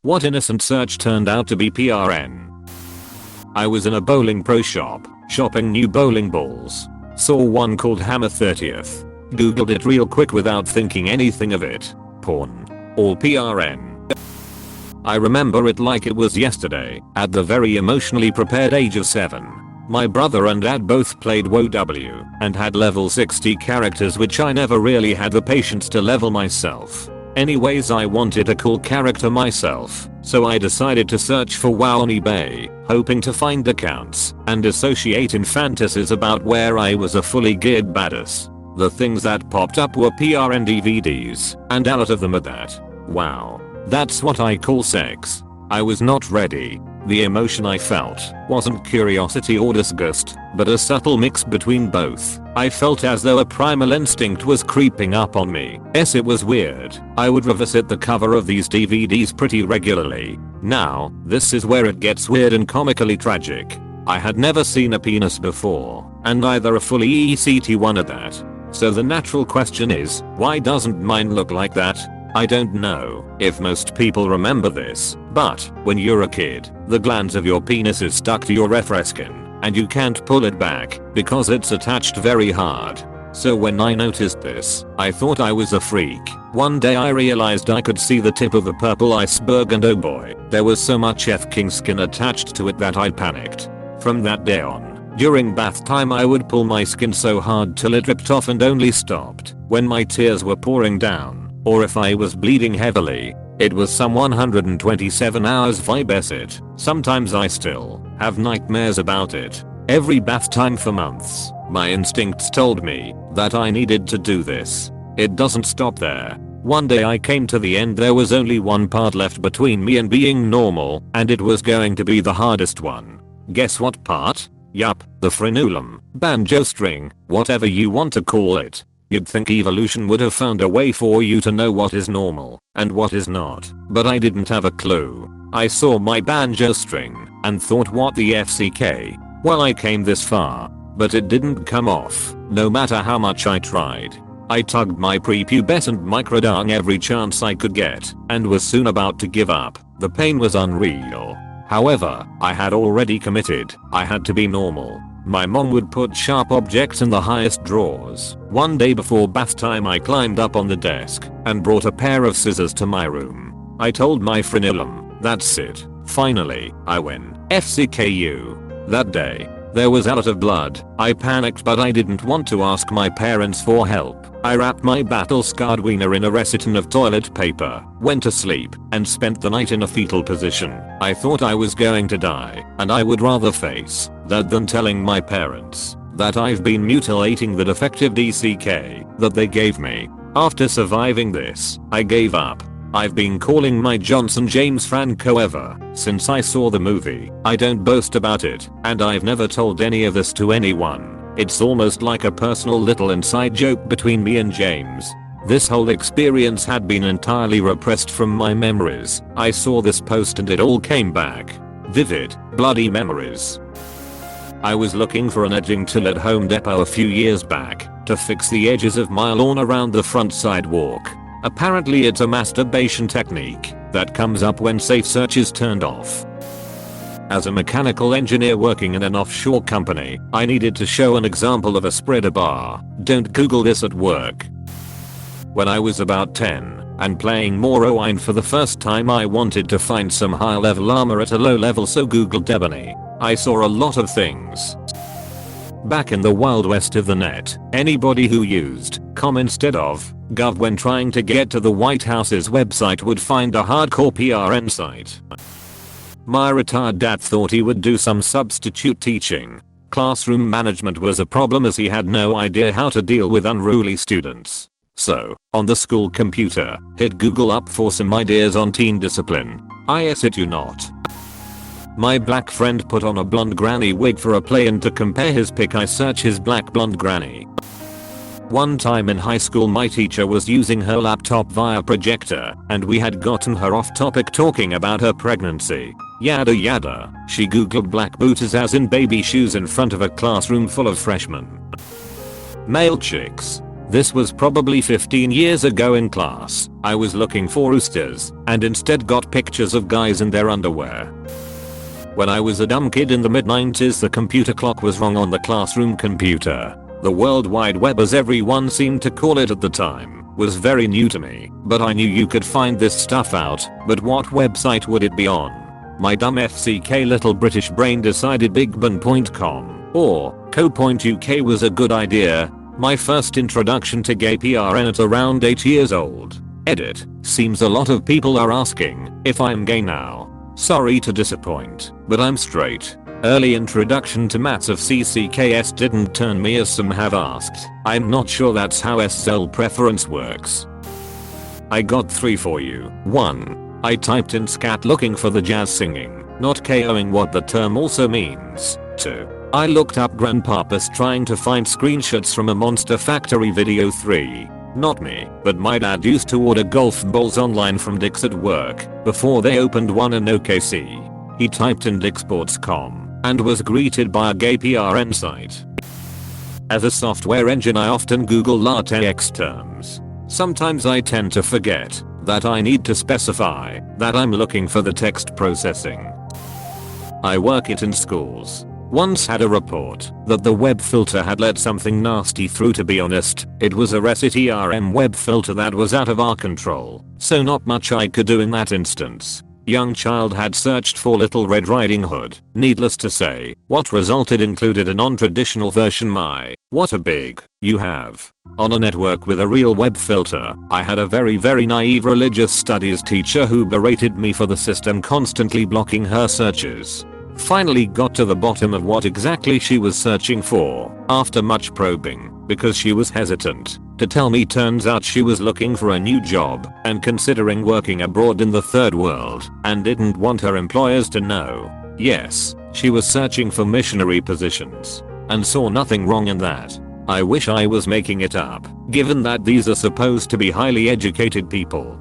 What innocent search turned out to be PRN. I was in a bowling pro shop, shopping new bowling balls. Saw one called Hammer 30th. Googled it real quick without thinking anything of it. Porn. All PRN. I remember it like it was yesterday, at the very emotionally prepared age of 7. My brother and dad both played WoW and had level 60 characters which I never really had the patience to level myself. Anyways, I wanted a cool character myself, so I decided to search for WoW on eBay, hoping to find accounts and associate in fantasies about where I was a fully geared badass. The things that popped up were PRN DVDs, and a lot of them at that. Wow. That's what I call sex. I was not ready. The emotion I felt wasn't curiosity or disgust, but a subtle mix between both. I felt as though a primal instinct was creeping up on me. Yes, it was weird. I would revisit the cover of these DVDs pretty regularly. Now, this is where it gets weird and comically tragic. I had never seen a penis before, and neither a fully ECT one at that. So the natural question is, why doesn't mine look like that? I don't know if most people remember this, but when you're a kid, the glands of your penis is stuck to your refreskin, and you can't pull it back because it's attached very hard. So when I noticed this, I thought I was a freak. One day I realized I could see the tip of the purple iceberg, and oh boy, there was so much F-king skin attached to it that I panicked. From that day on, during bath time I would pull my skin so hard till it ripped off and only stopped when my tears were pouring down. Or if I was bleeding heavily. It was some 127 hours vibe it. Sometimes I still have nightmares about it. Every bath time for months, my instincts told me that I needed to do this. It doesn't stop there. One day I came to the end. There was only one part left between me and being normal, and it was going to be the hardest one. Guess what part? Yup, the frenulum, banjo string, whatever you want to call it. You'd think evolution would have found a way for you to know what is normal and what is not, but I didn't have a clue. I saw my banjo string and thought, what the FCK? Well, I came this far, but it didn't come off, no matter how much I tried. I tugged my prepubescent microdung every chance I could get and was soon about to give up. The pain was unreal. However, I had already committed. I had to be normal. My mom would put sharp objects in the highest drawers. One day before bath time I climbed up on the desk and brought a pair of scissors to my room. I told my frenulum, that's it. Finally, I win. FCKU. That day, there was a lot of blood. I panicked, but I didn't want to ask my parents for help. I wrapped my battle-scarred wiener in a reciton of toilet paper, went to sleep, and spent the night in a fetal position. I thought I was going to die, and I would rather face that than telling my parents that I've been mutilating the defective DCK that they gave me. After surviving this, I gave up. I've been calling my Johnson James Franco ever since I saw the movie. I don't boast about it, and I've never told any of this to anyone. It's almost like a personal little inside joke between me and James. This whole experience had been entirely repressed from my memories. I saw this post and it all came back. Vivid, bloody memories. I was looking for an edging tool at Home Depot a few years back to fix the edges of my lawn around the front sidewalk. Apparently it's a masturbation technique that comes up when safe search is turned off. As a mechanical engineer working in an offshore company, I needed to show an example of a spreader bar. Don't Google this at work. When I was about 10 and playing Morrowind for the first time, I wanted to find some high level armor at a low level, so Googled ebony. I saw a lot of things. Back in the wild west of the net, anybody who used com instead of gov when trying to get to the White House's website would find a hardcore PRN site. My retired dad thought he would do some substitute teaching. Classroom management was a problem as he had no idea how to deal with unruly students. So, on the school computer, hit Google up for some ideas on teen discipline. I kid you not. My black friend put on a blonde granny wig for a play, and to compare his pic I search his black blonde granny. One time in high school my teacher was using her laptop via projector and we had gotten her off topic talking about her pregnancy. Yada yada. She googled black booties as in baby shoes in front of a classroom full of freshmen. Male chicks. This was probably 15 years ago in class. I was looking for oosters and instead got pictures of guys in their underwear. When I was a dumb kid in the mid-90s, the computer clock was wrong on the classroom computer. The World Wide Web, as everyone seemed to call it at the time, was very new to me, but I knew you could find this stuff out. But what website would it be on? My dumb FCK little British brain decided bigban.com or co.uk was a good idea. My first introduction to gay PRN at around 8 years old. Edit. Seems a lot of people are asking if I'm gay now. Sorry to disappoint, but I'm straight. Early introduction to maths of CCKS didn't turn me, as some have asked. I'm not sure that's how SL preference works. I got 3 for you. 1. I typed in scat looking for the jazz singing, not KOing what the term also means. 2. I looked up grandpapas trying to find screenshots from a Monster Factory video. 3. Not me, but my dad used to order golf balls online from Dick's at work before they opened one in OKC. He typed in dicksports.com and was greeted by a gay PRN site. As a software engineer, I often Google LaTeX terms. Sometimes I tend to forget that I need to specify that I'm looking for the text processing. I work it in schools. Once had a report that the web filter had let something nasty through. To be honest, it was a REST web filter that was out of our control, so not much I could do in that instance. Young child had searched for Little Red Riding Hood. Needless to say, what resulted included a non-traditional version. My, what a big you have. On a network with a real web filter, I had a very naive religious studies teacher who berated me for the system constantly blocking her searches. Finally got to the bottom of what exactly she was searching for after much probing, because she was hesitant to tell me. Turns out she was looking for a new job and considering working abroad in the third world and didn't want her employers to know. Yes, she was searching for missionary positions and saw nothing wrong in that. I wish I was making it up, given that these are supposed to be highly educated people.